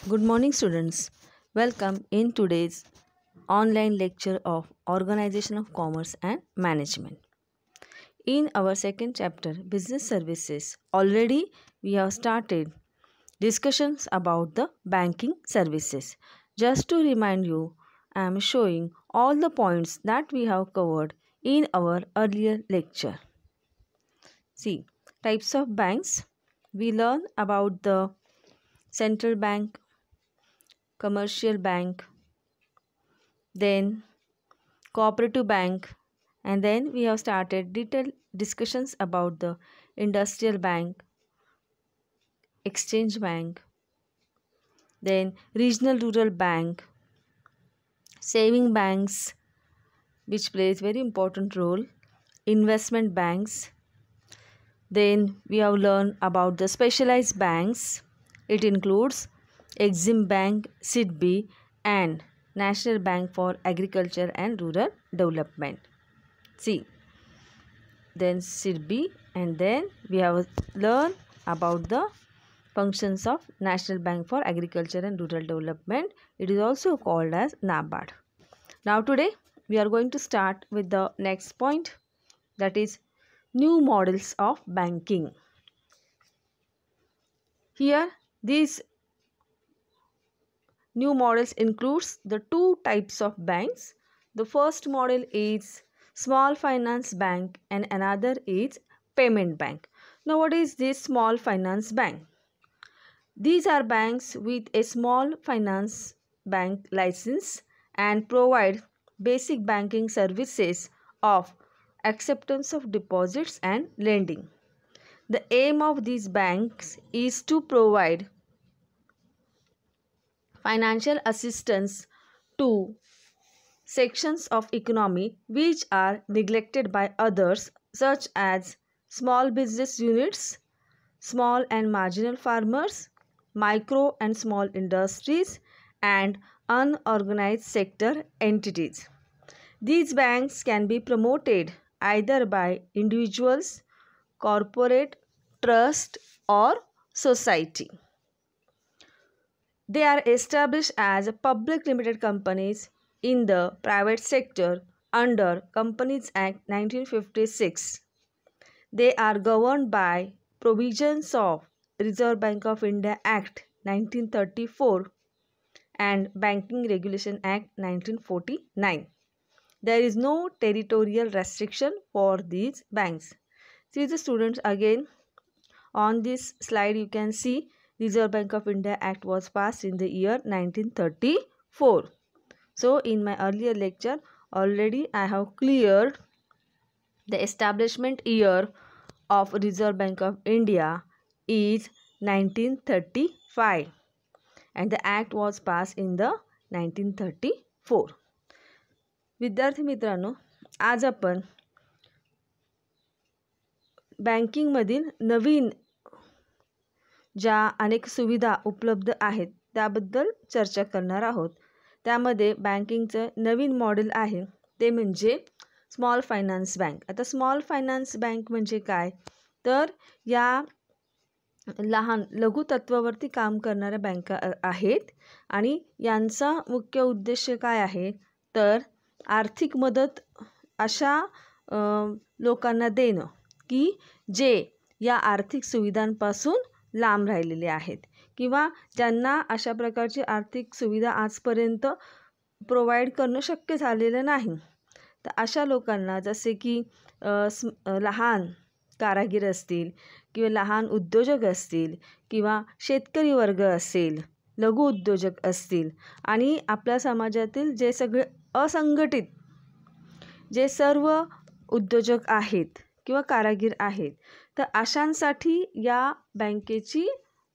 Good morning, students. Welcome in today's online lecture of Organization of Commerce and Management. In our second chapter, Business Services, already we have started discussions about the banking services. Just to remind you, I am showing all the points that we have covered in our earlier lecture. See, types of banks. We learn about the central bank, commercial bank, then cooperative bank, and then we have started detailed discussions about the industrial bank, exchange bank, then regional rural bank, saving banks which plays very important role, investment banks. Then we have learned about the specialized banks. It includes Exim Bank, SIDBI, and National Bank for Agriculture and Rural Development. See, then SIDBI, and then we have learned about the functions of National Bank for Agriculture and Rural Development. It is also called as NABARD. Now today we are going to start with the next point, that is new models of banking. Here these new models includes the two types of banks. The first model is small finance bank and another is payment bank. Now what is this small finance bank? These are banks with a small finance bank license and provide basic banking services of acceptance of deposits and lending. The aim of these banks is to provide financial assistance to sections of economy which are neglected by others, such as small business units, small and marginal farmers, micro and small industries, and unorganized sector entities. These banks can be promoted either by individuals, corporate, trust, or society. They are established as public limited companies in the private sector under Companies Act 1956. They are governed by provisions of Reserve Bank of India Act 1934 and Banking Regulation Act 1949. There is no territorial restriction for these banks. See the students, again on this slide you can see Reserve Bank of India Act was passed in the year 1934. So in my earlier lecture already I have cleared the establishment year of Reserve Bank of India is 1935 and the act was passed in the 1934. विद्यार्थी मित्रांनो, आज आपण banking मधील नवीन ज्या अनेक सुविधा उपलब्ध आहेत त्याबद्दल चर्चा करणार आहोत. त्यामध्ये बँकिंगचं नवीन मॉडेल आहे ते म्हणजे स्मॉल फायनान्स बँक. आता स्मॉल फायनान्स बँक म्हणजे काय, तर या लहान लघु तत्वावरती काम करणाऱ्या बँका आहेत आणि यांचा मुख्य उद्देश काय आहे, तर आर्थिक मदत अशा लोकांना देणं की जे या आर्थिक सुविधांपासून लांब राहिलेले आहेत किंवा ज्यांना अशा प्रकारची आर्थिक सुविधा आजपर्यंत प्रोव्हाइड करणं शक्य झालेलं नाही. तर अशा लोकांना जसे की लहान कारागीर असतील किंवा लहान उद्योजक असतील किंवा शेतकरी वर्ग असेल, लघु उद्योजक असतील आणि आपल्या समाजातील जे सगळे असंघटित जे सर्व उद्योजक आहेत किंवा कारागीर आहेत, तर अशांसाठी या बँकेची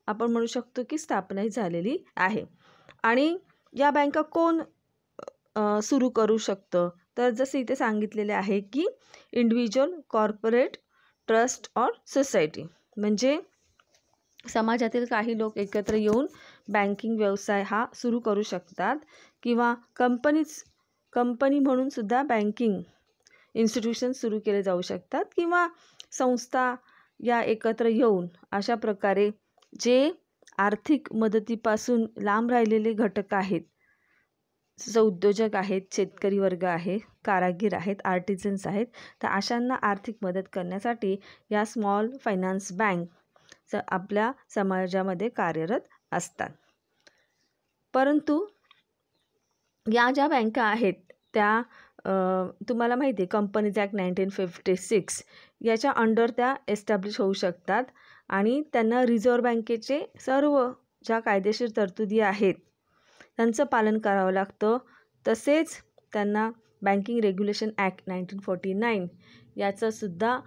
आपण म्हणू शकतो की स्थापना झालेली आहे. आणि या बँका कोण सुरू करू शकतं, तर जसे इथे सांगितलेले आहे की इंडिव्हिज्युअल, कॉर्पोरेट, ट्रस्ट और सोसायटी, म्हणजे समाजातील काही लोक एकत्र येऊन बँकिंग व्यवसाय हा सुरू करू शकतात किंवा कंपनी म्हणून सुद्धा बँकिंग इन्स्टिट्यूशन सुरू केले जाऊ शकतात किंवा संस्था या एकत्र येऊन अशा प्रकारे जे आर्थिक मदतीपासून लांब राहिलेले घटक आहेत, जो उद्योजक आहेत, शेतकरी वर्ग आहे, कारागीर आहेत, आर्टिझन्स आहेत, तर अशांना आर्थिक मदत करण्यासाठी या स्मॉल फायनान्स बँक आपल्या समाजामध्ये कार्यरत असतात. परंतु या ज्या बँका आहेत त्या तुम्हाला माहिती आहे कंपनीज ॲक्ट 1956 याच्या अंडर त्या एस्टॅब्लिश होऊ शकतात आणि त्यांना रिझर्व्ह बँकेचे सर्व ज्या कायदेशीर तरतुदी आहेत त्यांचं पालन करावं लागतं. तसेच त्यांना बँकिंग रेग्युलेशन ॲक्ट 1949 याचासुद्धा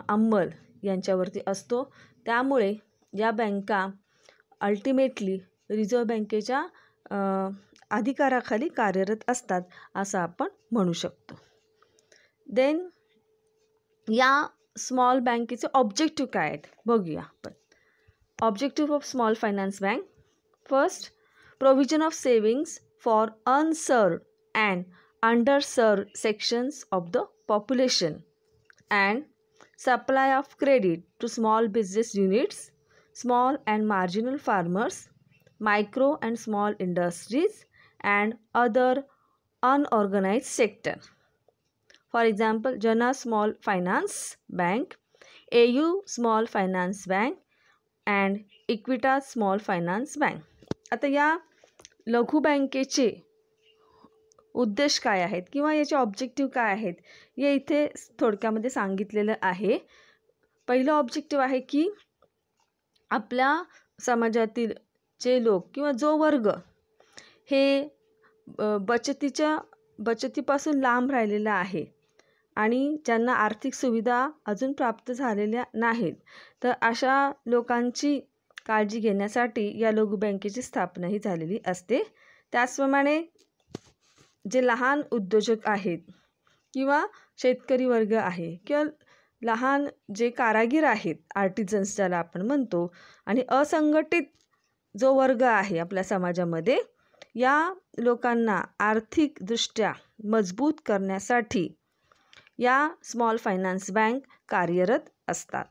अंमल यांच्यावरती असतो. त्यामुळे या बँका अल्टिमेटली रिझर्व्ह बँकेच्या अधिकाराखाली कार्यरत असतात असं आपण म्हणू शकतो. देन या स्मॉल बँकेचे ऑब्जेक्टिव्ह काय आहेत बघूया आपण. Objective of small finance bank. First, provision of savings for unserved and underserved sections of the population and supply of credit to small business units, small and marginal farmers, micro and small industries and other unorganized sector. For example, Jana Small Finance Bank, AU Small Finance Bank and Equitas Small Finance Bank. आता या लघु बँकेचे उद्देश काय आहेत किंवा याचे objective काय आहेत हे इथे थोडक्यामध्ये सांगितलेलं आहे. पहिलं ऑब्जेक्टिव्ह आहे की आपल्या समाजातील जे लोक किंवा जो वर्ग हे बचतीपासून लांब राहिलेला आहे आणि ज्यांना आर्थिक सुविधा अजून प्राप्त झालेल्या नाहीत, तर अशा लोकांची काळजी घेण्यासाठी या लघु बँकेची स्थापनाही झालेली असते. त्याचप्रमाणे जे लहान उद्योजक आहेत किंवा शेतकरी वर्ग आहे किंवा लहान जे कारागीर आहेत, आर्टिझन्स ज्याला आपण म्हणतो, आणि असंघटित जो वर्ग आहे आपल्या समाजामध्ये, या लोकांना आर्थिकदृष्ट्या मजबूत करण्यासाठी या स्मॉल फायनान्स बँक कार्यरत असतात.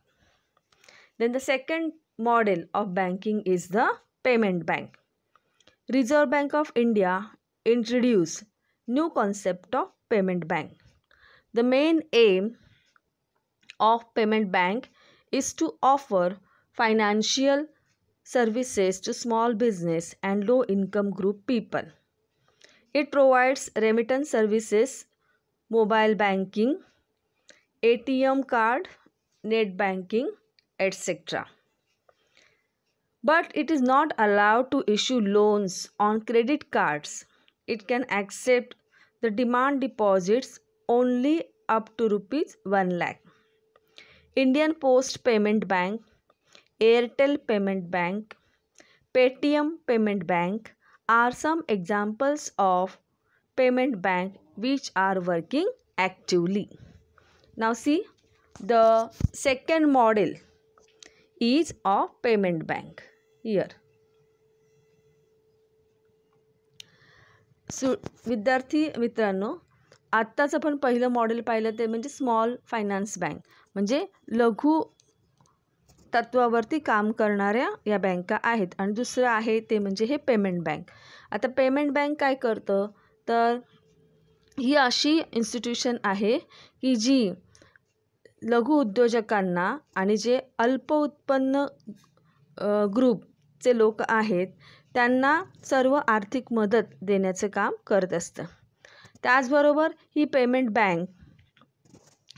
Then the second model of banking is the payment bank. Reserve Bank of India introduce new concept of payment bank. The main aim of payment bank is to offer financial services to small business and low income group people. It provides remittance services, mobile banking, ATM card, net banking, etc. But it is not allowed to issue loans on credit cards. It can accept the demand deposits only up to rupees 1 lakh. Indian Post Payment Bank, Airtel Payment Bank, Paytm Payment Bank are some examples of payment bank which are working actively. Now see, the second model is of payment bank here. विद्यार्थी मित्रांनो, आत्ताच आपण पहिलं model पाहिलं ते म्हणजे small finance bank, म्हणजे लघु तत्वावरती काम करणाऱ्या या बँका आहेत, आणि दुसरं आहे ते म्हणजे हे पेमेंट बँक. आता पेमेंट बँक काय करतं, तर ही अशी इन्स्टिट्यूशन आहे की जी लघु उद्योजकांना आणि जे अल्प उत्पन्न ग्रुपचे लोक आहेत त्यांना सर्व आर्थिक मदत देण्याचं काम करत असतं. त्याचबरोबर ही पेमेंट बँक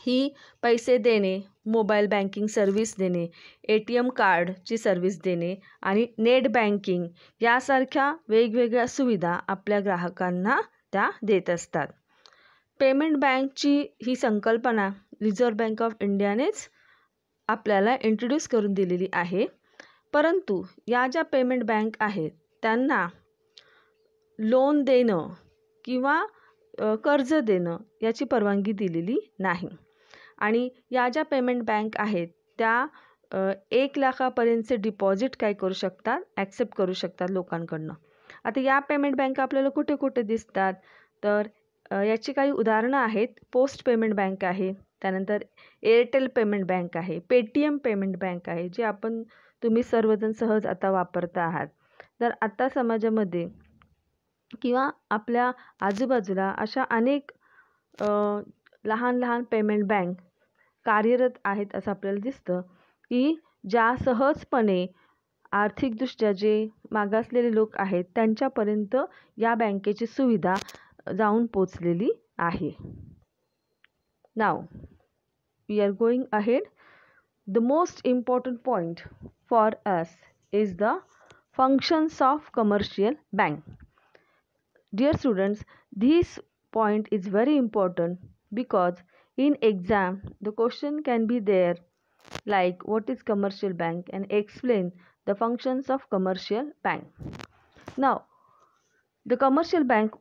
ही पैसे देणे, मोबाईल बँकिंग सर्व्हिस देणे, ATM कार्डची सर्व्हिस देणे आणि नेट बँकिंग यासारख्या वेगवेगळ्या सुविधा आपल्या ग्राहकांना त्या देत असतात. पेमेंट बँकची ही संकल्पना रिझर्व्ह बँक ऑफ इंडियानेच आपल्याला इंट्रोड्यूस करून दिलेली आहे. परंतु या ज्या पेमेंट बँक आहेत त्यांना लोन देणं किंवा कर्ज देणं याची परवानगी दिलेली नाही. आणि या ज्या पेमेंट बँक आहेत त्या 1 लाखापर्यंतचे डिपॉझिट काय करू शकतात, ॲक्सेप्ट करू शकतात लोकांकडनं. आता या पेमेंट बँक आपल्याला कुठे कुठे दिसतात, तर याची काही उदाहरणं आहेत. पोस्ट पेमेंट बँक आहे, त्यानंतर एअरटेल पेमेंट बँक आहे, पेटीएम पेमेंट बँक आहे, जे आपण तुम्ही सर्वजण सहज आता वापरता आहात. तर आता समाजामध्ये किंवा आपल्या आजूबाजूला अशा अनेक लहान लहान पेमेंट बँक कार्यरत आहेत असं आपल्याला दिसतं, की ज्या सहजपणे आर्थिकदृष्ट्या जे मागासलेले लोक आहेत त्यांच्यापर्यंत या बँकेची सुविधा जाऊन पोचलेली आहे. नाव we are going ahead. The most important point for us is the functions of commercial bank. Dear students, this point is very important because in exam the question can be there like what is commercial bank and explain the functions of commercial bank. Now, the commercial bank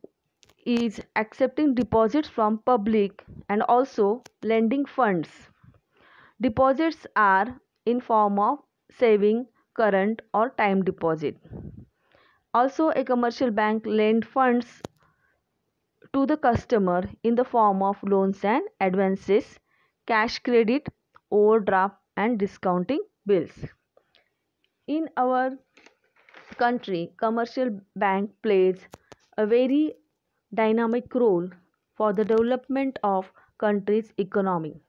is accepting deposits from public and also lending funds. Deposits are in form of saving, current or time deposit. Also, a commercial bank lend funds to the customer in the form of loans and advances, cash credit, overdraft and discounting bills. In our country, commercial bank plays a very dynamic role for the development of country's economy.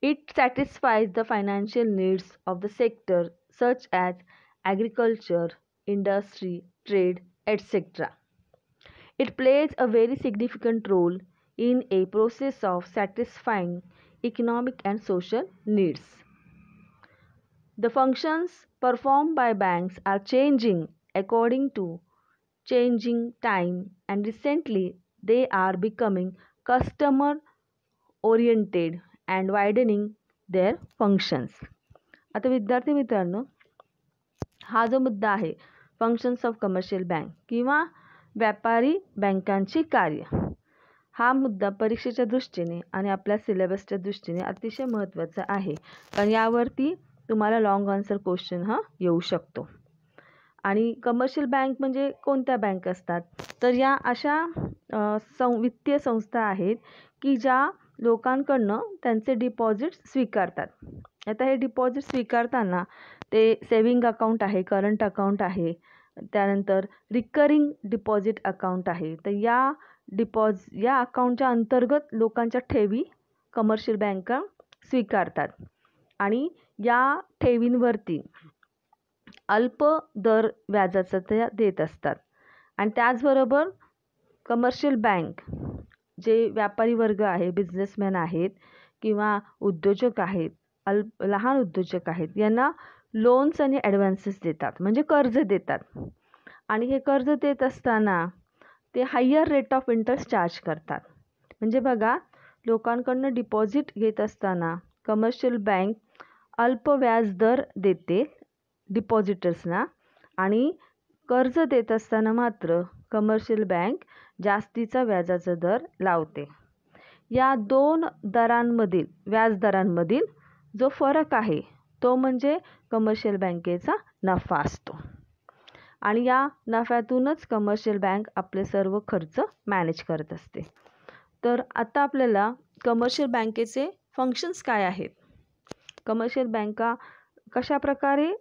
It satisfies the financial needs of the sector such as agriculture, industry, trade, etc. It plays a very significant role in a process of satisfying economic and social needs. The functions performed by banks are changing according to changing time, and recently they are becoming customer oriented and widening their functions. आता विद्यार्थी मित्रांनो, हा जो मुद्दा आहे functions of commercial bank किंवा व्यापारी बँकांची कार्य, हा मुद्दा परीक्षेच्या दृष्टीने आणि आपल्या सिलेबसच्या दृष्टीने अतिशय महत्त्वाचा आहे. कारण यावरती तुम्हाला लॉंग आन्सर क्वेश्चन हा येऊ शकतो. आणि कमर्शियल बँक म्हणजे कोणत्या बँक असतात, तर या अशा वित्तीय संस्था आहेत की ज्या लोकांकडनं त्यांचे डिपॉझिट स्वीकारतात. आता हे डिपॉझिट स्वीकारताना ते सेविंग अकाउंट आहे, करंट अकाउंट आहे, त्यानंतर रिकरिंग डिपॉझिट अकाउंट आहे. तर या अकाउंटच्या अंतर्गत लोकांच्या ठेवी कमर्शियल बँका स्वीकारतात आणि या ठेवींवरती अल्प दर व्याजाचा त्या देत असतात. आणि त्याचबरोबर कमर्शियल बँक जे व्यापारी वर्ग आहे, बिझनेसमॅन आहेत किंवा उद्योजक आहेत, लहान उद्योजक आहेत, यांना लोन्स आणि ॲडव्हान्सेस देतात, म्हणजे कर्ज देतात. आणि हे कर्ज देत असताना ते higher rate of interest charge करतात. म्हणजे बघा, लोकांकडनं डिपॉझिट घेत असताना कमर्शियल बँक अल्प व्याज दर देते डिपॉझिटर्सना आणि कर्ज देत असताना मात्र कमर्शियल बँक जास्तीचा व्याजाचा दर लावते. या दोन दरांमधील व्याजदरांमधील जो फरक आहे तो म्हणजे कमर्शियल बँकेचा नफा असतो. आणि या नफ्यातूनच कमर्शियल बँक आपले सर्व खर्च मॅनेज करत असते. तर आता आपल्याला कमर्शियल बँकेचे फंक्शन्स काय आहेत, कमर्शियल बँका कशा प्रकारे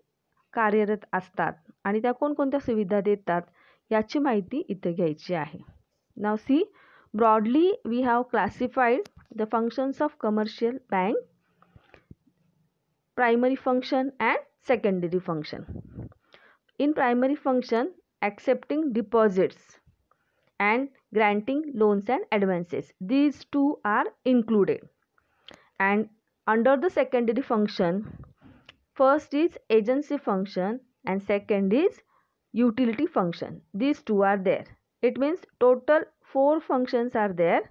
कार्यरत असतात आणि त्या कोणकोणत्या सुविधा देतात याची माहिती इथे घ्यायची आहे. Now see, broadly we have classified the functions of commercial bank, primary function and secondary function. In primary function, accepting deposits and granting loans and advances. These two are included. And under the secondary function, first is agency function and second is utility function. These two are there. It means total 4 functions are there.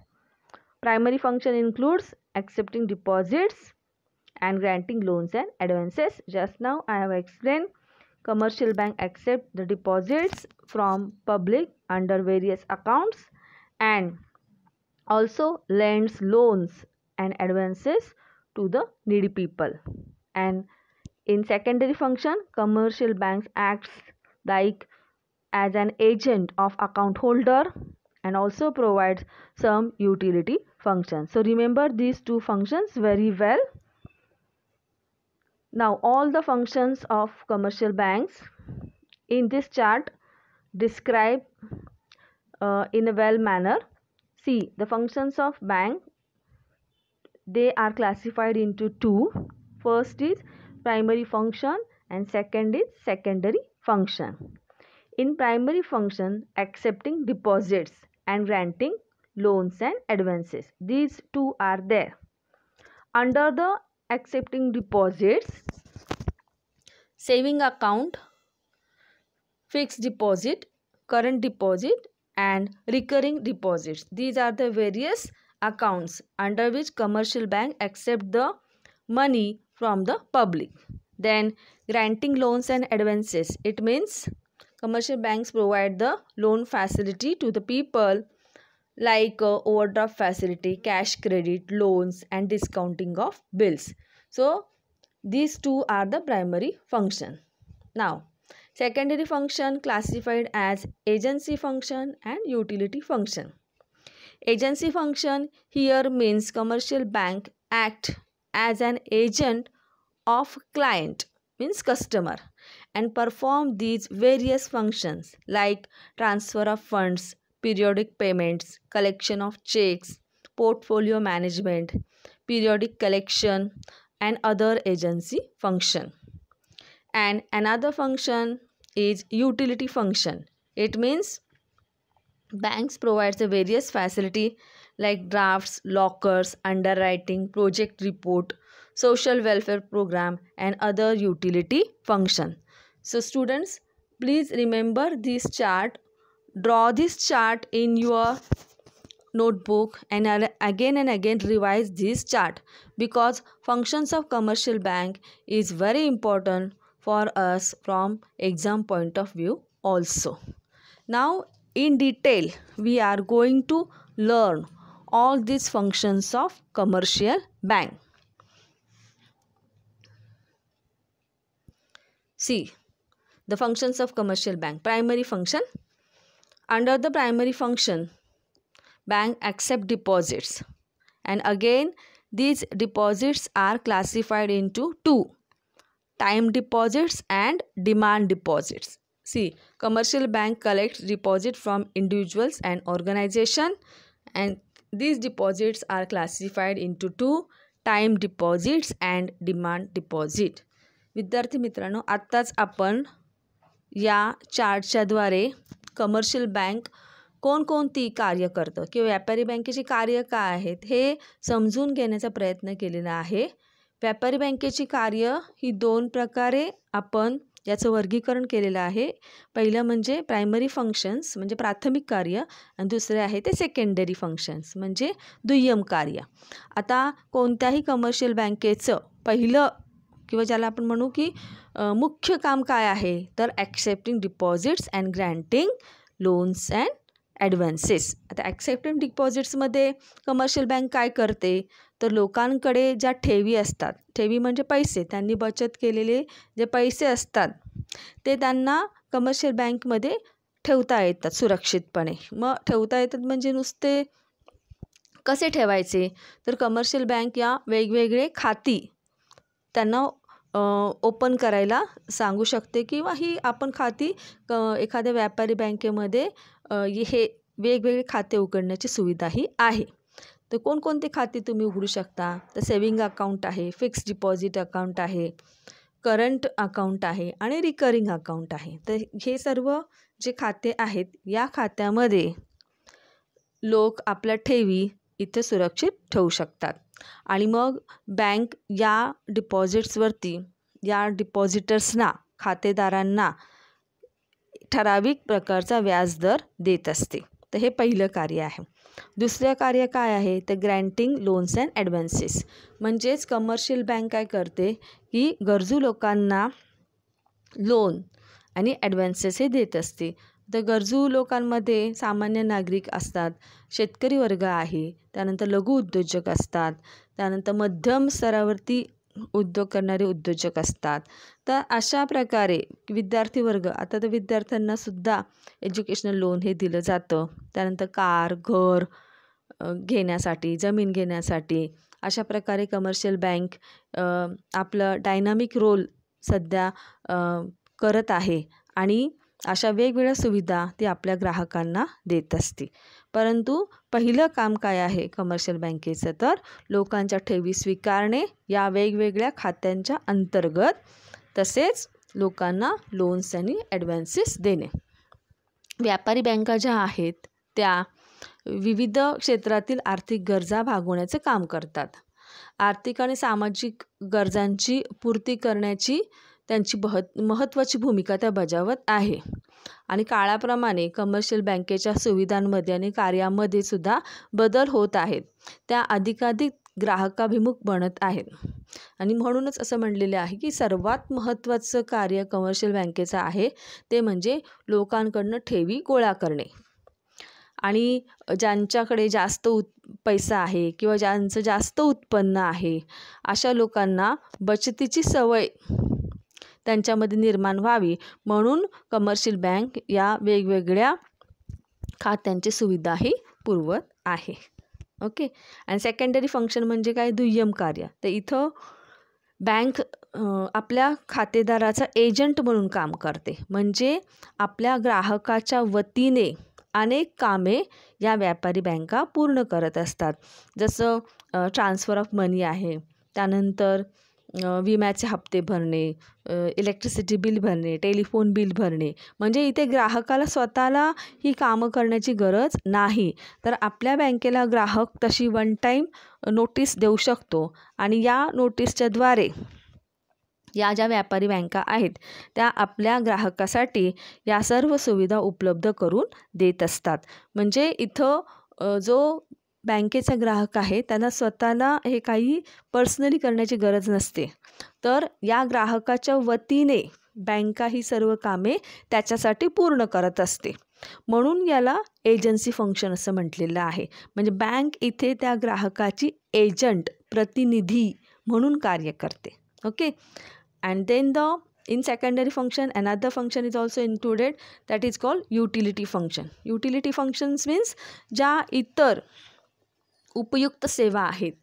Primary function includes accepting deposits and granting loans and advances. Just now I have explained. Commercial bank accept the deposits from public under various accounts and also lends loans and advances to the needy people. And in secondary function, commercial banks acts like as an agent of account holder and also provides some utility functions. So remember these two functions very well. Now all the functions of commercial banks in this chart describe in a well manner. See, the functions of bank, they are classified into two. First is primary function and second is secondary function. In primary function, accepting deposits and granting loans and advances. These two are there. Under the accepting deposits, saving account, fixed deposit, current deposit and recurring deposits. These are the various accounts under which commercial bank accept the money from the public. Then granting loans and advances. It means commercial banks provide the loan facility to the people like overdraft facility, cash credit, loans and discounting of bills. So these two are the primary function. Now secondary function classified as agency function and utility function. Agency function here means commercial bank act as an agent of client, means customer, and perform these various functions like transfer of funds, periodic payments, collection of checks, portfolio management, periodic collection and other agency function. And another function is utility function. It means banks provides the various facility like drafts, lockers, underwriting, project report, social welfare program and other utility function. So students, please remember this chart. Draw this chart in your notebook and again revise this chart, because functions of commercial bank is very important for us from exam point of view also. Now in detail we are going to learn all these functions of commercial bank. See, the functions of commercial bank. Primary function. Under the primary function, bank accept deposits, and again these deposits are classified into two: time deposits and demand deposits. See, commercial bank collects deposit from individuals and organization, and these deposits are classified into two: time deposits and demand deposit. विद्यार्थी मित्रांनो, आत्ताच आपण या चार्टच्या द्वारे commercial bank कोणकोणती कार्य करतं किंवा व्यापारी बँकेची कार्य काय आहेत हे समजून घेण्याचा प्रयत्न केलेला आहे. व्यापारी बँकेची कार्य ही दोन प्रकारे आपण याचं वर्गीकरण केलेलं आहे. पहिलं म्हणजे प्रायमरी फंक्शन्स म्हणजे प्राथमिक कार्य, आणि दुसरे आहे ते सेकंडरी फंक्शन्स म्हणजे दुय्यम कार्य. आता कोणत्याही कमर्शियल बँकेचं पहिलं किंवा ज्याला आपण म्हणू की मुख्य काम काय आहे, तर accepting deposits and granting loans and advances. आता ॲक्सेप्टिंग डिपॉझिट्समध्ये कमर्शियल बँक काय करते, तर लोकांकडे ज्या ठेवी असतात, ठेवी म्हणजे पैसे, त्यांनी बचत केलेले जे पैसे असतात ते त्यांना कमर्शियल बँकमध्ये ठेवता येतात सुरक्षितपणे. मग ठेवता येतात म्हणजे नुसते कसे ठेवायचे, तर कमर्शियल बँक या वेगवेगळे खाती त्यांना ओपन करायला सांगू शकते, किंवा ही आपण खाती एखाद्या व्यापारी बँकेमध्ये हे वेगवेगळे खाते उघडण्याची सुविधाही आहे. तर कोणकोणते खाते तुम्ही उघडू शकता, तर सेविंग अकाउंट आहे, फिक्स्ड डिपॉझिट अकाउंट आहे, करंट अकाउंट आहे आणि रिकरिंग अकाउंट आहे. तर हे सर्व जे खाते आहेत या खात्यामध्ये लोक आपल्या ठेवी इथे सुरक्षित ठेवू शकतात. आणि मग बँक या डिपॉझिट्सवरती या डिपॉझिटर्सना, खातेदारांना ठराविक प्रकारचा व्याजदर देत असते. तर हे पहिलं कार्य आहे. दुसरं कार्य काय आहे, तर ग्रँटिंग लोन्स अँड ॲडव्हान्सेस. म्हणजेच कमर्शियल बँक काय करते की गरजू लोकांना लोन आणि ॲडव्हान्सेस हे देत असते. तर गरजू लोकांमध्ये सामान्य नागरिक असतात, शेतकरी वर्ग आहे, त्यानंतर लघु उद्योजक असतात, त्यानंतर मध्यम स्तरावरती उद्योग करणारे उद्योजक असतात. तर अशा प्रकारे विद्यार्थी वर्ग, आता तर विद्यार्थ्यांनासुद्धा एज्युकेशनल लोन हे दिलं जातं. त्यानंतर कार, घर घेण्यासाठी, जमीन घेण्यासाठी अशा प्रकारे कमर्शियल बँक आपलं डायनामिक रोल सध्या करत आहे आणि अशा वेगवेगळ्या सुविधा ती आपल्या ग्राहकांना देत असते. परंतु पहिलं काम काय आहे कमर्शियल बँकेचं, तर लोकांच्या ठेवी स्वीकारणे या वेगवेगळ्या खात्यांच्या अंतर्गत, तसेच लोकांना लोन्स आणि ॲडव्हान्सेस देणे. व्यापारी बँका ज्या आहेत त्या विविध क्षेत्रातील आर्थिक गरजा भागवण्याचे काम करतात. आर्थिक आणि सामाजिक गरजांची पूर्ती करण्याची त्यांची महत्त्वाची भूमिका त्या बजावत आहे. आणि काळाप्रमाणे कमर्शियल बँकेच्या सुविधांमध्ये आणि कार्यामध्ये सुद्धा बदल होत आहेत. त्या अधिकाधिक ग्राहकाभिमुख बनत आहेत. आणि म्हणूनच असं म्हणलेले आहे की सर्वात महत्त्वाचं कार्य कमर्शियल बँकेचं आहे ते म्हणजे लोकांकडनं ठेवी गोळा करणे. आणि ज्यांच्याकडे जास्त पैसा आहे किंवा ज्यांचं जास्त उत्पन्न आहे अशा लोकांना बचतीची सवय त्यांच्यामध्ये निर्माण व्हावी म्हणून कमर्शियल बँक या वेगवेगळ्या खात्यांची सुविधाही पुरवत आहे. ओके. आणि सेकंडरी फंक्शन म्हणजे काय, दुय्यम कार्य. तर इथं बँक आपल्या खातेदाराचा एजंट म्हणून काम करते. म्हणजे आपल्या ग्राहकाच्या वतीने अनेक कामे या व्यापारी बँका पूर्ण करत असतात. जसं ट्रान्सफर ऑफ मनी आहे, त्यानंतर विम्याचे हप्ते भरणे, इलेक्ट्रिसिटी बिल भरणे, टेलिफोन बिल भरणे. म्हणजे इथे ग्राहकाला स्वतःला ही कामं करण्याची गरज नाही. तर आपल्या बँकेला ग्राहक तशी वन टाईम नोटीस देऊ शकतो आणि या नोटीसच्याद्वारे या ज्या व्यापारी बँका आहेत त्या आपल्या ग्राहकासाठी या सर्व सुविधा उपलब्ध करून देत असतात. म्हणजे इथं जो बँकेचा ग्राहक आहे त्यांना स्वतःला हे काही पर्सनली करण्याची गरज नसते. तर या ग्राहकाच्या वतीने बँका ही सर्व कामे त्याच्यासाठी पूर्ण करत असते. म्हणून याला एजन्सी फंक्शन असं म्हटलेलं आहे. म्हणजे बँक इथे त्या ग्राहकाची एजंट, प्रतिनिधी म्हणून कार्य करते. Okay. And then in secondary function another function is also included, that is called utility function. Utility functions means ज्या इतर उपयुक्त सेवा आहेत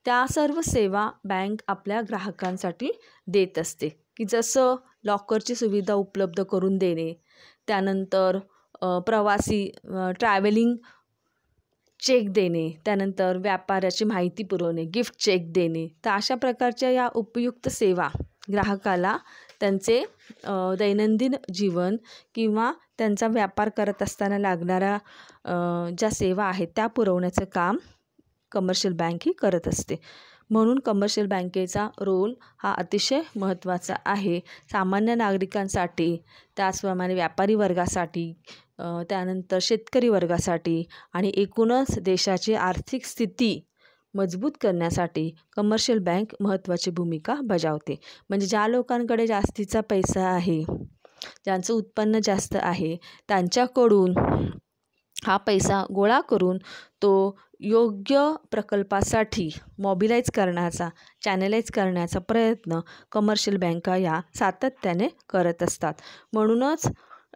त्या सर्व सेवा बँक आपल्या ग्राहकांसाठी देत असते. की जसं लॉकरची सुविधा उपलब्ध करून देणे, त्यानंतर प्रवासी ट्रॅव्हलिंग चेक देणे, त्यानंतर व्यापाराची माहिती पुरवणे, गिफ्ट चेक देणे. तर अशा प्रकारच्या या उपयुक्त सेवा ग्राहकाला त्यांचे दैनंदिन जीवन किंवा त्यांचा व्यापार करत असताना लागणाऱ्या ज्या सेवा आहेत त्या पुरवण्याचं काम कमर्शियल बँक ही करत असते. म्हणून कमर्शियल बँकेचा रोल हा अतिशय महत्त्वाचा आहे. सामान्य नागरिकांसाठी, त्याचप्रमाणे व्यापारी वर्गासाठी, त्यानंतर शेतकरी वर्गासाठी आणि एकूणच देशाची आर्थिक स्थिती मजबूत करण्यासाठी कमर्शियल बँक महत्त्वाची भूमिका बजावते. म्हणजे ज्या लोकांकडे जास्तीचा पैसा आहे, ज्यांचं उत्पन्न जास्त आहे, त्यांच्याकडून हा पैसा गोळा करून तो योग्य प्रकल्पासाठी मॉबिलाइज करण्याचा, चॅनलाइज करण्याचा प्रयत्न कमर्शियल बँका या सातत्याने करत असतात. म्हणूनच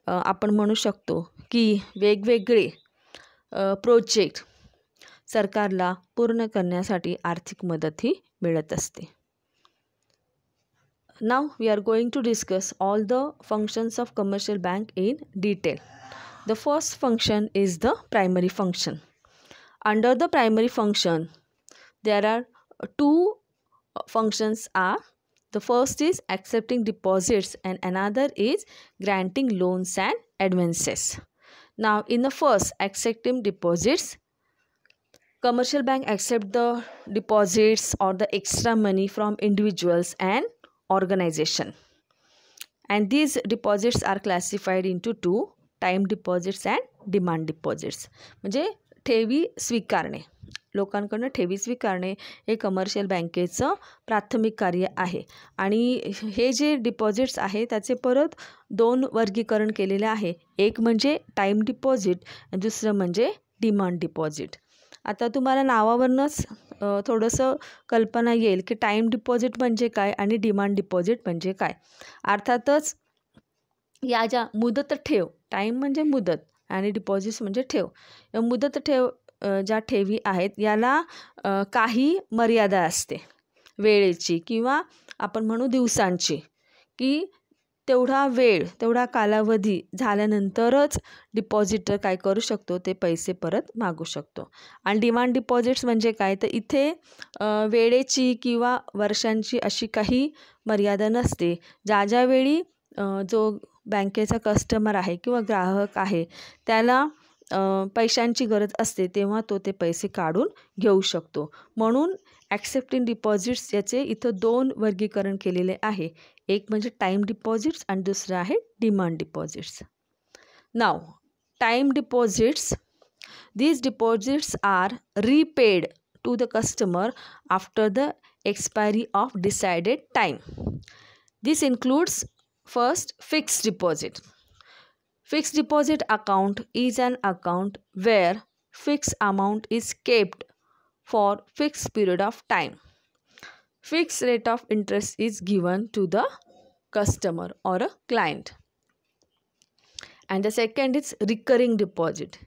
आपण म्हणू शकतो की वेगवेगळे प्रोजेक्ट सरकारला पूर्ण करण्यासाठी आर्थिक मदतही मिळत असते. Now we are going to discuss all the functions of commercial bank in detail. The first function is the primary function. Under the primary function, there are two functions are. The first is accepting deposits and another is granting loans and advances. Now in the first, accepting deposits, commercial bank accept the deposits or the extra money from individuals and organization. And these deposits are classified into two, time deposits and demand deposits. म्हणजे ठेवी स्वीकारणे, लोकांकडून ठेवी स्वीकारणे हे commercial बँकेचं प्राथमिक कार्य आहे. आणि हे जे डिपॉझिट्स आहे त्याचे परत दोन वर्गीकरण केलेले आहे. एक म्हणजे टाईम डिपॉझिट आणि दुसरं म्हणजे डिमांड डिपॉझिट. आता तुम्हाला नावावरूनच थोडंसं कल्पना येईल की टाईम डिपॉझिट म्हणजे काय आणि डिमांड डिपॉझिट म्हणजे काय. अर्थातच या ज्या मुदत ठेव, टाईम म्हणजे मुदत आणि डिपॉझिट्स म्हणजे ठेव. मुदत ठेव ज्या ठेवी आहेत याला काही मर्यादा असते वेळेची किंवा आपण म्हणू दिवसांची, की तेवढा वेळ तेवढा कालावधी झाल्यानंतरच डिपॉझिटर काय करू शकतो ते पैसे परत मागू शकतो. आणि डिमांड डिपॉझिट्स म्हणजे काय, तर इथे वेळेची किंवा वर्षांची अशी काही मर्यादा नसते. ज्या वेळी जो बँकेचा कस्टमर आहे किंवा ग्राहक आहे त्याला पैशांची गरज असते तेव्हा तो ते पैसे काढून घेऊ शकतो. म्हणून ॲक्सेप्टिंग डिपॉझिट्स याचे इथं 2 वर्गीकरण केलेले आहे. एक म्हणजे टाईम डिपॉझिट्स आणि दुसरं आहे demand deposits. Now time deposits, these deposits are repaid to the customer after the expiry of decided time. This includes first fixed deposit. Fixed deposit account is an account where fixed amount is kept for fixed period of time. Fixed rate of interest is given to the customer or a client. And the second is recurring deposit.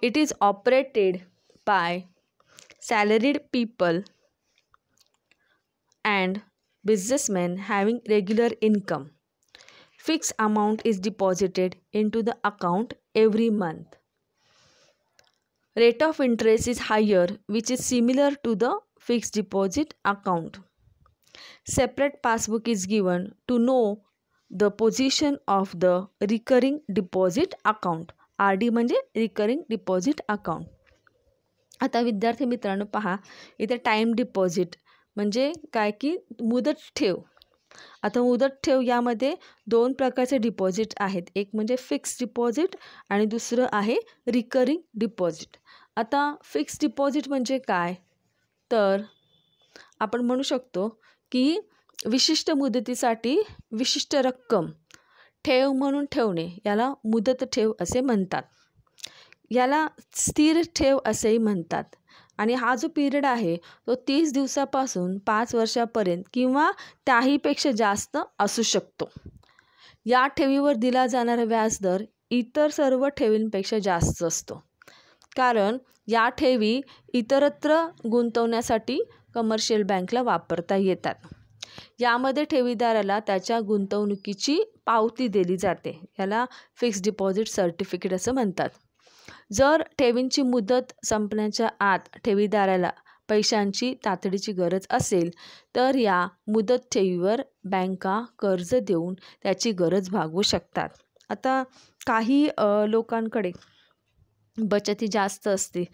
It is operated by salaried people and businessmen having regular income. Fixed amount is deposited into the account every month. Rate of interest is higher, which is similar to the fixed deposit account. Separate passbook is given to know the position of the recurring deposit account. RD म्हणजे recurring deposit account. आता विद्यार्थी मित्रांनो पहा, इथे time deposit म्हणजे काय की मुदत ठेव. आता मुदत ठेव यामध्ये 2 प्रकारचे डिपॉझिट आहेत. एक म्हणजे फिक्स डिपॉझिट आणि दुसरं आहे रिकरिंग डिपॉझिट. आता फिक्स डिपॉझिट म्हणजे काय, तर आपण म्हणू शकतो की विशिष्ट मुदतीसाठी विशिष्ट रक्कम ठेव म्हणून ठेवणे याला मुदत ठेव असे म्हणतात. याला स्थिर ठेव असेही म्हणतात. आणि हा जो पिरियड आहे तो 30 दिवसापासून 5 वर्षापर्यंत किंवा त्याहीपेक्षा जास्त असू शकतो. या ठेवीवर दिला जाणारा व्याजदर इतर सर्व ठेवींपेक्षा जास्त असतो, कारण या ठेवी इतरत्र गुंतवण्यासाठी कमर्शियल बँकला वापरता येतात. यामध्ये ठेवीदाराला त्याच्या गुंतवणुकीची पावती दिली जाते. याला फिक्स्ड डिपॉझिट सर्टिफिकेट असं म्हणतात. जर ठेवींची मुदत संपण्याच्या आत ठेवीदाराला पैशांची तातडीची गरज असेल तर या मुदत ठेवीवर बँका कर्ज देऊन त्याची गरज भागवू शकतात. आता काही लोकांकडे बचती जास्त असते.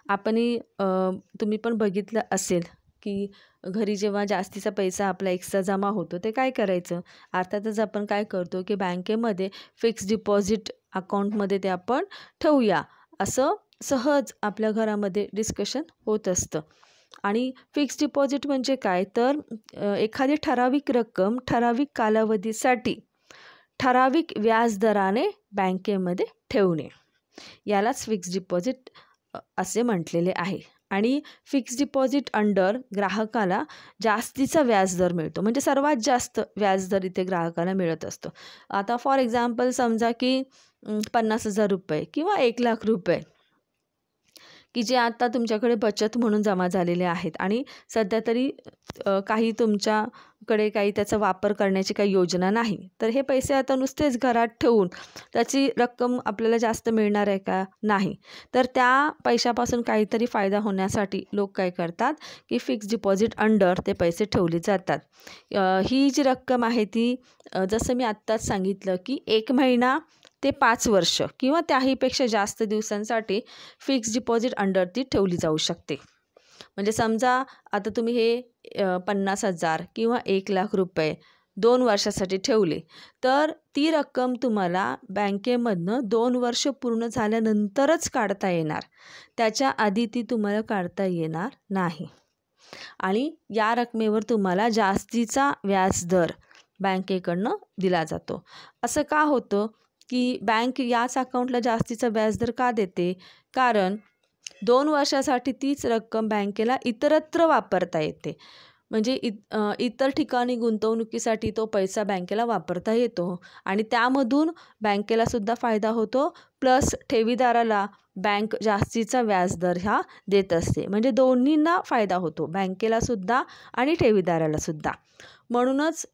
तुम्ही पण बघितलं असेल की घरी जेव्हा जास्तीचा पैसा आपला एक्स्ट्रा जमा होतो ते काय करायचं, अर्थातच आपण काय करतो की बँकेमध्ये फिक्स्ड डिपॉझिट अकाउंटमध्ये ते आपण ठेवूया असं सहज आपल्या घरामध्ये डिस्कशन होत असतं. आणि फिक्स्ड डिपॉझिट म्हणजे काय, तर एखादी ठराविक रक्कम ठराविक कालावधीसाठी ठराविक व्याजदराने बँकेमध्ये ठेवणे यालाच फिक्स्ड डिपॉझिट असे म्हटलेले आहे. आणि फिक्स्ड डिपॉझिट अंडर ग्राहकाला जास्तीचा व्याजदर मिळतो, म्हणजे सर्वात जास्त व्याजदर इथे ग्राहकाला मिळत असतो. आता फॉर एक्झाम्पल समजा की 50,000 रुपये किंवा 1,00,000 रुपये की जे आता तुमच्याकडे बचत म्हणून जमा झालेले आहेत आणि सध्या तरी काही तुमच्याकडे काही त्याचा वापर करण्याची काही योजना नाही, तर हे पैसे आता नुसतेच घरात ठेवून त्याची रक्कम आपल्याला जास्त मिळणार आहे का, नाही. तर त्या पैशापासून काहीतरी फायदा होण्यासाठी लोक काय करतात की फिक्स्ड डिपॉझिट अंडर ते पैसे ठेवले जातात. ही जी रक्कम आहे ती जसं मी आत्ताच सांगितलं की 1 महिना ते 5 वर्ष किंवा त्याहीपेक्षा जास्त दिवसांसाठी फिक्स्ड डिपॉझिट अंडर ती ठेवली जाऊ शकते. म्हणजे समजा आता तुम्ही हे 50,000 किंवा 1,00,000 रुपये 2 वर्षासाठी ठेवले तर ती रक्कम तुम्हाला बँकेमधनं 2 वर्ष पूर्ण झाल्यानंतरच काढता येणार, त्याच्या आधी ती तुम्हाला काढता येणार नाही. आणि या रकमेवर तुम्हाला जास्तीचा व्याजदर बँकेकडनं दिला जातो. असं का होतं की बँक याच अकाउंटला जास्तीचा व्याजदर का देते, कारण 2 वर्षासाठी तीच रक्कम बँकेला इतरत्र वापरता येते. म्हणजे इतर ठिकाणी गुंतवणुकीसाठी तो पैसा बँकेला वापरता येतो आणि त्यामधून बँकेलासुद्धा फायदा होतो, प्लस ठेवीदाराला बँक जास्तीचा व्याजदर हा देत असते. म्हणजे दोन्हींना फायदा होतो, बँकेलासुद्धा आणि ठेवीदारालासुद्धा. म्हणूनच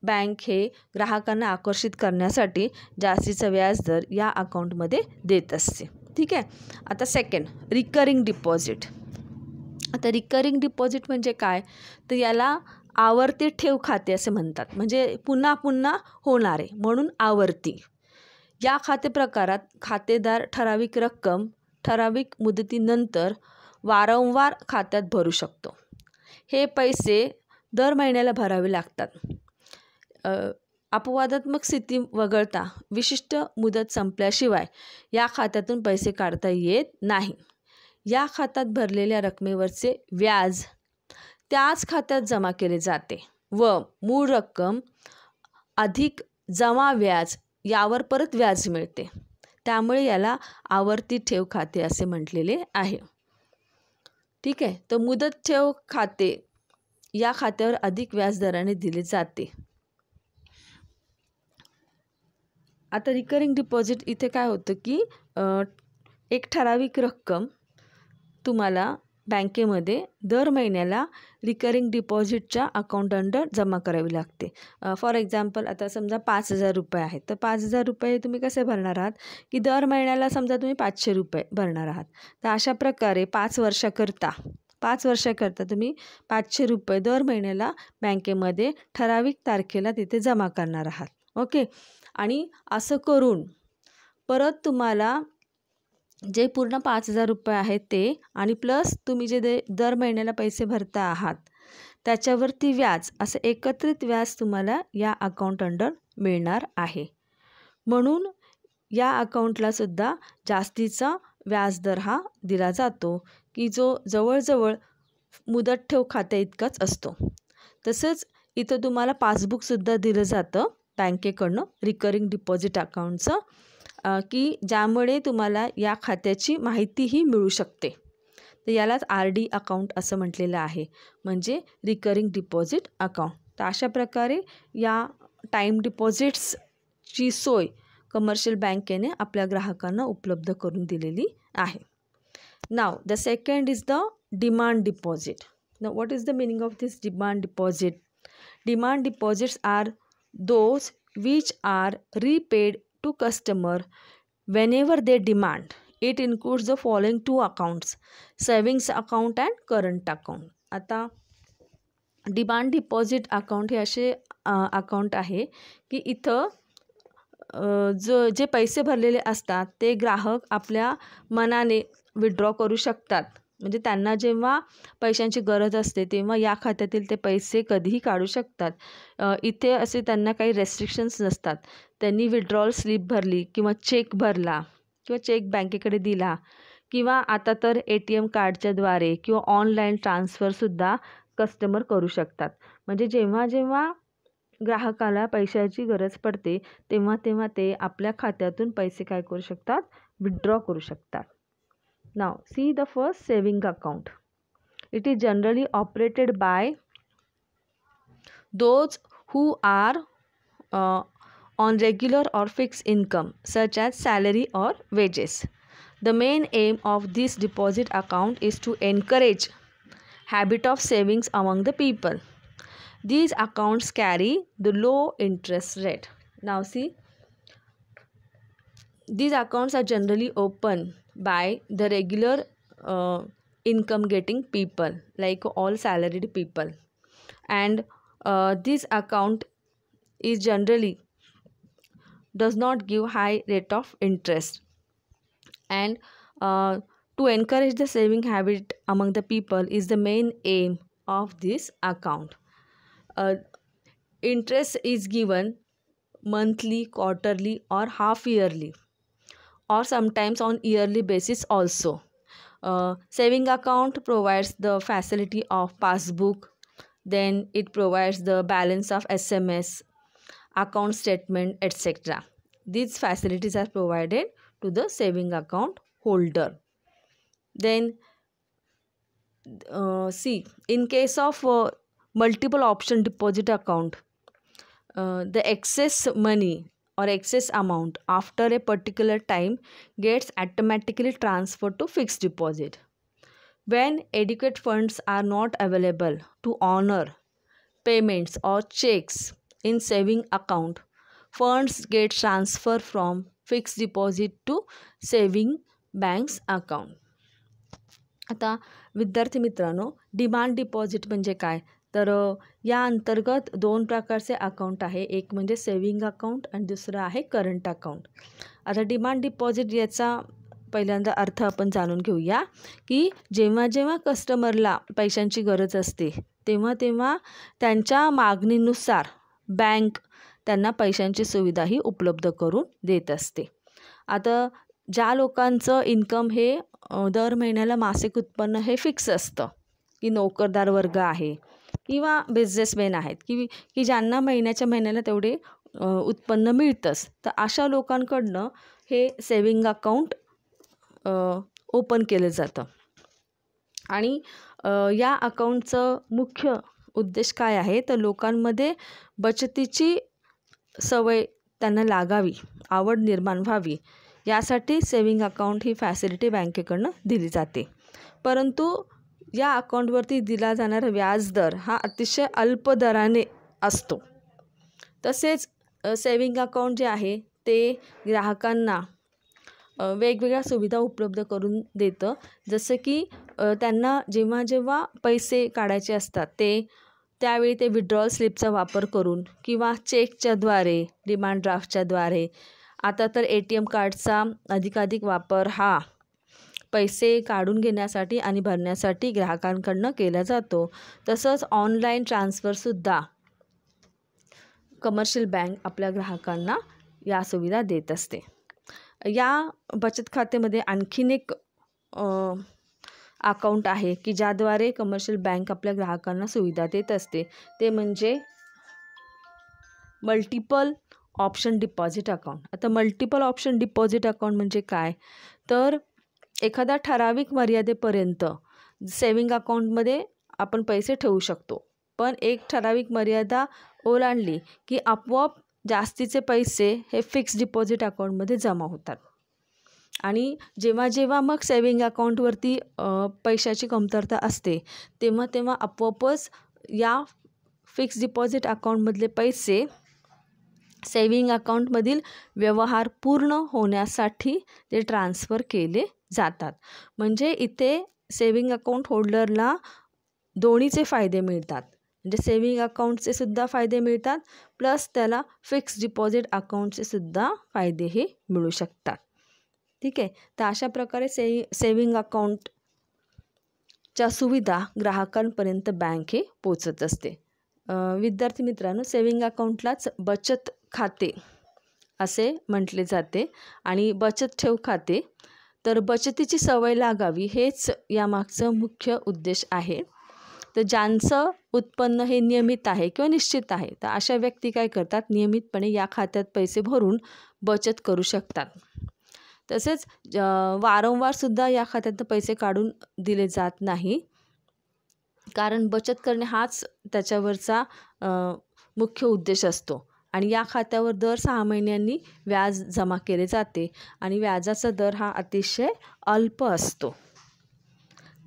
बँक हे ग्राहकांना आकर्षित करण्यासाठी जास्तीचा व्याजदर या अकाउंटमध्ये देत असते. ठीक आहे. आता सेकंड, रिकरिंग डिपॉझिट. आता रिकरिंग डिपॉझिट म्हणजे काय, तर याला आवर्ती ठेव खाते असे म्हणतात. म्हणजे पुन्हा पुन्हा होणारे म्हणून आवर्ती. या खाते प्रकारात खातेदार ठराविक रक्कम ठराविक मुदतीनंतर वारंवार खात्यात भरू शकतो. हे पैसे दर महिन्याला भरावे लागतात. अपवादात्मक स्थिती वगळता विशिष्ट मुदत संपल्याशिवाय या खात्यातून पैसे काढता येत नाही. या खात्यात भरलेल्या रकमेवरचे व्याज त्याच खात्यात जमा केले जाते व मूळ रक्कम अधिक जमा व्याज यावर परत व्याज मिळते. त्यामुळे याला आवर्ती ठेव खाते असे म्हटलेले आहे. ठीक आहे. तर मुदत ठेव खाते या खात्यावर अधिक व्याजदराने दिले जाते. आता रिकरिंग डिपॉझिट इथे काय होतं की एक ठराविक रक्कम तुम्हाला बँकेमध्ये दर महिन्याला रिकरिंग डिपॉझिटच्या अकाउंट अंडर जमा करावी लागते. फॉर एक्झाम्पल आता समजा 5,000 रुपये आहेत, तर 5,000 रुपये तुम्ही कसे भरणार आहात की दर महिन्याला समजा तुम्ही 500 रुपये भरणार आहात. तर अशा प्रकारे 5 वर्षाकरता तुम्ही 500 रुपये दर महिन्याला बँकेमध्ये ठराविक तारखेला तिथे जमा करणार आहात. ओके. आणि असं करून परत तुम्हाला जे पूर्ण 5,000 रुपये आहेत ते आणि प्लस तुम्ही जे दर महिन्याला पैसे भरता आहात त्याच्यावरती व्याज, असं एकत्रित व्याज तुम्हाला या अकाउंट अंडर मिळणार आहे. म्हणून या अकाउंटलासुद्धा जास्तीचा व्याजदर हा दिला जातो की जो जवळजवळ मुदत ठेव खात्या इतकाच असतो. तसंच इथं तुम्हाला पासबुकसुद्धा दिलं जातं बँकेकडनं रिकरिंग डिपॉझिट अकाउंटचं, की ज्यामुळे तुम्हाला या खात्याची माहितीही मिळू शकते. तर यालाच RD अकाउंट असं म्हटलेलं आहे, म्हणजे रिकरिंग डिपॉझिट अकाउंट. तर अशा प्रकारे या टाईम डिपॉझिट्सची सोय कमर्शियल बँकेने आपल्या ग्राहकांना उपलब्ध करून दिलेली आहे. Now the second is the demand deposit. Now what is the meaning of this demand deposit? Demand deposits are those which are repaid to customer whenever they demand. It includes the following two accounts: savings account and current account. आता demand deposit account हे असे account आहे की इथं जे पैसे भरलेले असतात ते ग्राहक आपल्या मनाने विड्रॉ करू शकतात. म्हणजे त्यांना जेव्हा पैशांची गरज असते तेव्हा या खात्यातील ते पैसे कधीही काढू शकतात. इथे असे त्यांना काही रेस्ट्रिक्शन्स नसतात. त्यांनी विड्रॉल स्लिप भरली किंवा चेक भरला किंवा चेक बँकेकडे दिला किंवा आता तर ATM कार्डच्याद्वारे किंवा ऑनलाईन ट्रान्सफरसुद्धा कस्टमर करू शकतात. म्हणजे जेव्हा जेव्हा ग्राहकाला पैशाची गरज पडते तेव्हा ते आपल्या खात्यातून पैसे काय करू शकतात, विड्रॉ करू शकतात. Now see the first saving account. It is generally operated by those who are on regular or fixed income such as salary or wages. The main aim of this deposit account is to encourage habit of savings among the people. These accounts carry the low interest rate. Now see, these accounts are generally open by the regular income getting people, like all salaried people, and this account is generally does not give high rate of interest, and to encourage the saving habit among the people is the main aim of this account. Interest is given monthly, quarterly or half yearly, or sometimes on yearly basis also. Saving account provides the facility of passbook, then it provides the balance of SMS, account statement, etc. These facilities are provided to the saving account holder. Then see, in case of multiple option deposit account, the excess money or excess amount after a particular time gets automatically transferred to fixed deposit. When adequate funds are not available to honor payments or checks in saving account, funds get transferred from fixed deposit to saving banks account. आता विद्यार्थी मित्रांनो, demand deposit म्हणजे काय? तर या अंतर्गत 2 प्रकारचे account आहे. एक म्हणजे सेविंग अकाउंट आणि दुसरं आहे करंट अकाउंट. आता डिमांड डिपॉझिट याचा पहिल्यांदा अर्थ आपण जाणून घेऊया की जेव्हा जेव्हा कस्टमरला पैशांची गरज असते तेव्हा त्यांच्या मागणीनुसार बँक त्यांना पैशांची सुविधाही उपलब्ध करून देत असते. आता ज्या लोकांचं इन्कम हे दर महिन्याला मासिक उत्पन्न हे फिक्स असतं, की नोकरदार वर्ग आहे किंवा बिझनेसमॅन आहेत की ज्यांना महिन्याला तेवढे उत्पन्न मिळतंच, तर अशा लोकांकडनं हे सेविंग अकाउंट ओपन केलं जातं. आणि या अकाउंटचं मुख्य उद्देश काय आहे? तर लोकांमध्ये बचतीची सवय त्यांना लागावी, आवड निर्माण व्हावी, यासाठी सेविंग अकाउंट ही फॅसिलिटी बँकेकडनं दिली जाते. परंतु या अकाउंटवरती दिला जाणारा व्याजदर हा अतिशय अल्प दराने असतो. तसेच सेविंग अकाउंट जे आहे ते ग्राहकांना वेगवेगळ्या सुविधा उपलब्ध करून देतं. जसं की त्यांना जेव्हा जेव्हा पैसे काढायचे असतात त्यावेळी ते विड्रॉल स्लिपचा वापर करून किंवा चेकच्याद्वारे, डिमांड ड्राफ्टच्याद्वारे, आता तर ATM कार्डचा अधिकाधिक वापर हा पैसे काढून घेण्यासाठी आणि भरण्यासाठी ग्राहकांकडनं केला जातो. तसंच ऑनलाईन ट्रान्सफरसुद्धा कमर्शियल बँक आपल्या ग्राहकांना या सुविधा देत असते. या बचत खात्यामध्ये आणखीन एक अकाउंट आहे की ज्याद्वारे कमर्शियल बँक आपल्या ग्राहकांना सुविधा देत असते, ते म्हणजे मल्टिपल ऑप्शन डिपॉझिट अकाउंट. आता मल्टिपल ऑप्शन डिपॉझिट अकाउंट म्हणजे काय? तर एखाद्या ठराविक मर्यादेपर्यंत सेविंग अकाउंटमध्ये आपण पैसे ठेवू शकतो, पण एक ठराविक मर्यादा ओलांडली की आपोआप जास्तीचे पैसे हे फिक्स डिपॉझिट अकाउंटमध्ये जमा होतात. आणि जेव्हा जेव्हा मग सेविंग अकाउंटवरती पैशाची कमतरता असते तेव्हा आपोआपच या फिक्स डिपॉझिट अकाउंटमधले पैसे सेविंग अकाउंटमधील व्यवहार पूर्ण होण्यासाठी ते ट्रान्सफर केले जातात. म्हणजे इथे सेविंग अकाउंट होल्डरला दोन्हीचे फायदे मिळतात. म्हणजे सेविंग अकाउंटचे सुद्धा फायदे मिळतात, प्लस त्याला फिक्स डिपॉझिट अकाउंटचे सुद्धा फायदे हे मिळू शकतात. ठीक आहे. तर अशा प्रकारे सेविंग अकाउंटच्या सुविधा ग्राहकांपर्यंत बँक हे पोचत असते. विद्यार्थी मित्रांनो, सेविंग अकाउंटलाच बचत खाते असे म्हटले जाते आणि बचत ठेव खाते. तर बचतीची सवय लागावी हेच यामागचं मुख्य उद्देश आहे. तर ज्यांचं उत्पन्न हे नियमित आहे किंवा निश्चित आहे, तर अशा व्यक्ती काय करतात, नियमितपणे या खात्यात पैसे भरून बचत करू शकतात. तसेच वारंवारसुद्धा या खात्यात पैसे काढून दिले जात नाही, कारण बचत करणे हाच त्याच्यावरचा मुख्य उद्देश असतो. आणि या खात्यावर दर 6 महिन्यांनी व्याज जमा केले जाते आणि व्याजाचा दर हा अतिशय अल्प असतो.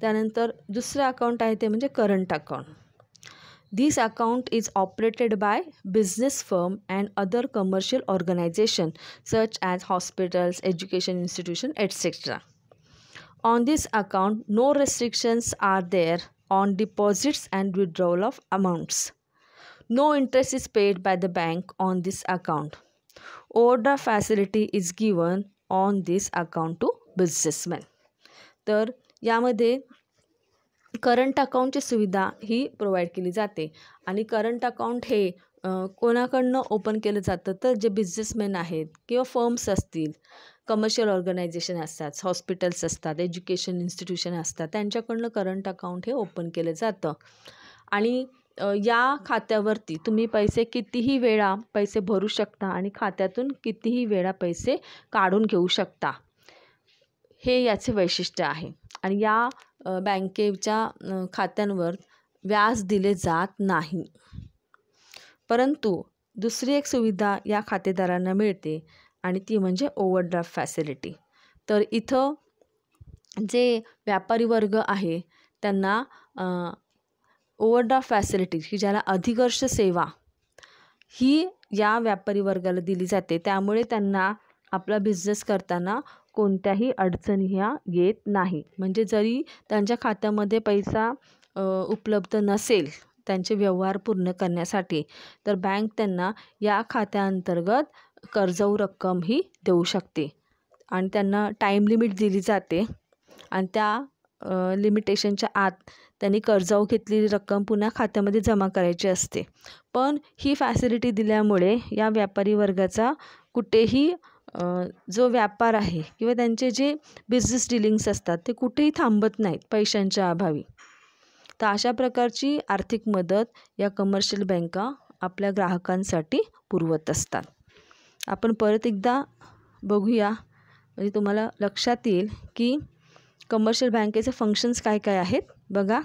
त्यानंतर दुसरं अकाउंट आहे ते म्हणजे current account. This account is operated by business firm and other commercial organization such as hospitals, education institution, etc. On this account, no restrictions are there on deposits and withdrawal of amounts. No interest is paid by the bank on this account. Overdraft facility is given on this account to businessmen. तर यामध्ये current अकाउंटची सुविधा ही provide केली जाते. आणि current account हे कोणाकडनं open केलं जातं, तर जे बिझनेसमॅन आहेत किंवा फर्म्स असतील, कमर्शियल ऑर्गनायझेशन असतात, हॉस्पिटल्स असतात, एज्युकेशन इन्स्टिट्यूशन असतात, त्यांच्याकडनं करंट अकाउंट हे ओपन केलं जातं. आणि या खात्यावरती तुम्ही पैसे कितीही वेळा पैसे भरू शकता आणि खात्यातून कितीही वेळा पैसे काढून घेऊ शकता, हे याचे वैशिष्ट्य आहे. आणि या बँकेच्या खात्यांवर व्याज दिले जात नाही. परंतु दुसरी एक सुविधा या खातेदारांना मिळते आणि ती म्हणजे ओव्हरड्राफ्ट फॅसिलिटी. तर इथं जे व्यापारी वर्ग आहे त्यांना ओव्हरड्राफ्ट फॅसिलिटी ही ज्याला अधिकर्ष सेवा ही या व्यापारी वर्गाला दिली जाते. त्यामुळे त्यांना आपला बिझनेस करताना कोणत्याही अडचणी ह्या येत नाही. म्हणजे जरी त्यांच्या खात्यामध्ये पैसा उपलब्ध नसेल त्यांचे व्यवहार पूर्ण करण्यासाठी, तर बँक त्यांना या खात्याअंतर्गत कर्जाऊ रक्कम ही देऊ शकते आणि त्यांना टाईम लिमिट दिली जाते आणि त्या लिमिटेशनच्या आत त्यांनी कर्जाऊ घेतलेली रक्कम पुन्हा खात्यामध्ये जमा करायची असते. पण ही फॅसिलिटी दिल्यामुळे या व्यापारी वर्गाचा कुठेही जो व्यापार आहे किंवा त्यांचे जे बिझनेस डिलिंग्स असतात ते कुठेही थांबत नाहीत पैशांच्या अभावी. तर अशा प्रकारची आर्थिक मदत या कमर्शियल बँका आपल्या ग्राहकांसाठी पुरवत असतात. आपण परत एकदा बघूया म्हणजे तुम्हाला लक्षात येईल की कमर्शियल बँकेचे फंक्शन्स काय काय आहेत. बघा,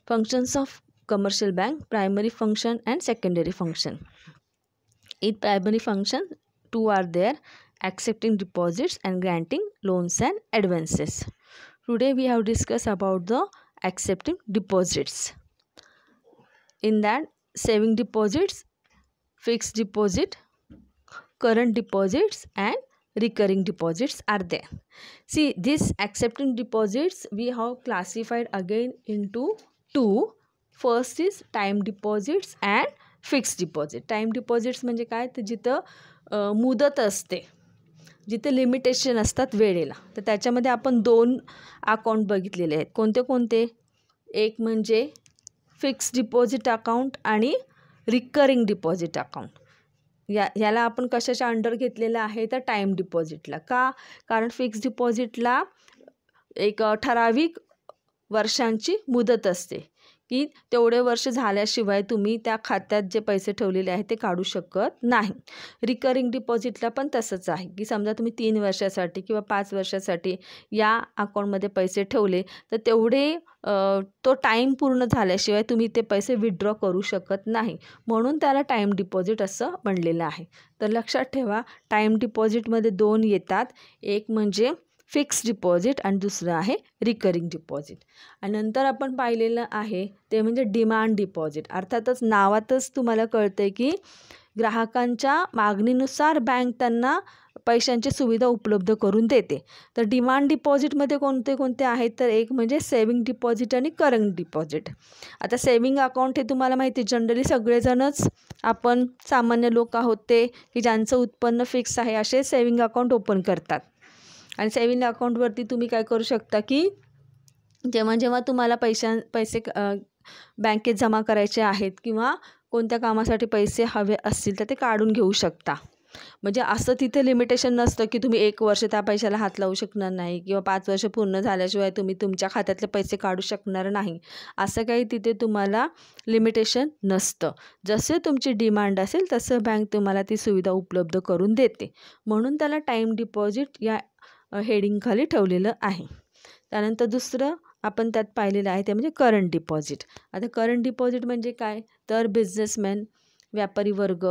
functions of commercial bank, primary function and secondary function. In primary function 2 are there: accepting deposits and granting loans and advances. Today we have discussed about the accepting deposits. In that, saving deposits, fixed deposit, current deposits and recurring deposits are there. See, this accepting deposits we have classified again into two. First is time deposits and fixed deposit. Time deposits म्हणजे काय, तर जिथं मुदत असते, जिथे limitation असतात वेळेला. तर त्याच्यामध्ये आपण 2 अकाउंट बघितलेले आहेत. कोणते कोणते? एक म्हणजे फिक्स्ड डिपॉझिट अकाउंट आणि रिकरिंग डिपॉझिट अकाउंट. याला आपण कशाच्या अंडर घेतलेलं आहे, तर टाईम डिपॉझिटला. का? कारण फिक्स्ड डिपॉझिटला एक ठराविक वर्षांची मुदत असते की तेवढे वर्ष झाल्याशिवाय तुम्ही त्या खात्यात जे पैसे ठेवलेले आहेत ते काढू शकत नाही. रिकरिंग डिपॉझिटला पण तसंच आहे की समजा तुम्ही 3 वर्षासाठी किंवा 5 वर्षासाठी या अकाउंटमध्ये पैसे ठेवले तर तेवढे तो टाईम पूर्ण झाल्याशिवाय तुम्ही ते पैसे विथड्रॉ करू शकत नाही. म्हणून त्याला टाईम डिपॉझिट असं म्हणलेलं आहे. तर लक्षात ठेवा, टाईम डिपॉझिटमध्ये 2 येतात. एक म्हणजे फिक्स्ड डिपॉझिट आणि दुसरं आहे रिकरिंग डिपॉझिट. आणि नंतर आपण पाहिलेलं आहे ते म्हणजे डिमांड डिपॉझिट. अर्थातच नावातच तुम्हाला कळतं की ग्राहकांच्या मागणीनुसार बँक त्यांना पैशांची सुविधा उपलब्ध करून देते. तर डिमांड डिपॉझिटमध्ये कोणते कोणते आहेत, तर एक म्हणजे सेविंग डिपॉझिट आणि करंट डिपॉझिट. आता सेविंग अकाउंट हे तुम्हाला माहिती, जनरली सगळेजणच आपण सामान्य लोक आहोत ते की ज्यांचं उत्पन्न फिक्स आहे असे सेविंग अकाउंट ओपन करतात. आणि सेविंग अकाउंटवरती तुम्ही काय करू शकता की जेव्हा जेव्हा तुम्हाला पैसे बँकेत जमा करायचे आहेत किंवा कोणत्या कामासाठी पैसे हवे असतील तर ते काढून घेऊ शकता. म्हणजे असं तिथे लिमिटेशन नसतं की तुम्ही 1 वर्ष त्या पैशाला हात लावू शकणार नाही किंवा 5 वर्ष पूर्ण झाल्याशिवाय तुम्ही तुमच्या खात्यातले पैसे काढू शकणार नाही. असं काही तिथे तुम्हाला लिमिटेशन नसतं. जसे तुमची डिमांड असेल तसं बँक तुम्हाला ती सुविधा उपलब्ध करून देते. म्हणून त्याला टाईम डिपॉझिट या हेडिंगखाली ठेवलेलं आहे. त्यानंतर दुसरं आपण त्यात पाहिलेलं आहे ते म्हणजे करंट डिपॉझिट. आता करंट डिपॉझिट म्हणजे काय, तर बिझनेसमॅन, व्यापारी वर्ग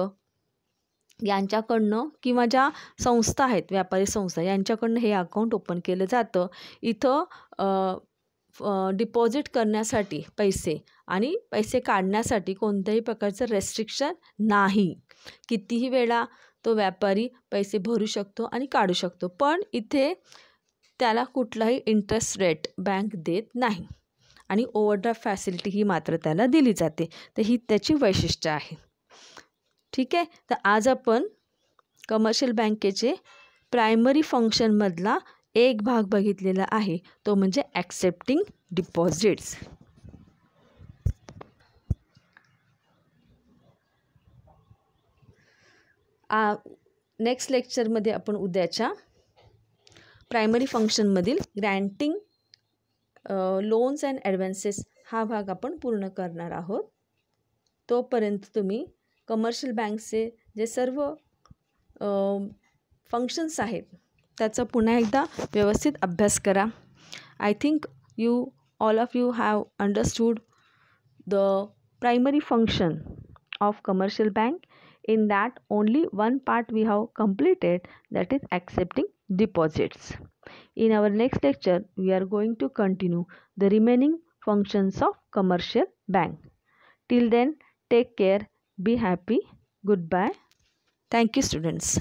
यांच्याकडनं किंवा ज्या संस्था आहेत, व्यापारी संस्था यांच्याकडनं हे अकाउंट ओपन केलं जातं. इथं डिपॉझिट करण्यासाठी पैसे आणि पैसे काढण्यासाठी कोणत्याही प्रकारचं रेस्ट्रिक्शन नाही. कितीही वेळा तो व्यापारी पैसे भरू शकतो आणि काढू शकतो. पण इथे त्याला कुठलाही इंटरेस्ट रेट बँक देत नाही आणि ओव्हरड्राफ्ट फॅसिलिटी ही मात्र त्याला दिली जाते. तर ही त्याची वैशिष्ट्य आहे. ठीक आहे. तर आज आपण कमर्शियल बँकेचे प्रायमरी फंक्शनमधला एक भाग बघितलेला आहे, तो म्हणजे ॲक्सेप्टिंग डिपॉझिट्स. नेक्स्ट लेक्चरमध्ये आपण उद्याच्या प्रायमरी फंक्शनमधील ग्रँटिंग लोन्स अँड ॲडव्हान्सेस हा भाग आपण पूर्ण करणार आहोत. तोपर्यंत तुम्ही कमर्शियल बँकचे जे सर्व फंक्शन्स आहेत त्याचा पुन्हा एकदा व्यवस्थित अभ्यास करा. I think all of you have understood the primary function of commercial bank. In that only one part we have completed, that is accepting deposits. In our next lecture we are going to continue the remaining functions of commercial bank. Till then, take care, be happy, goodbye. Thank you, students.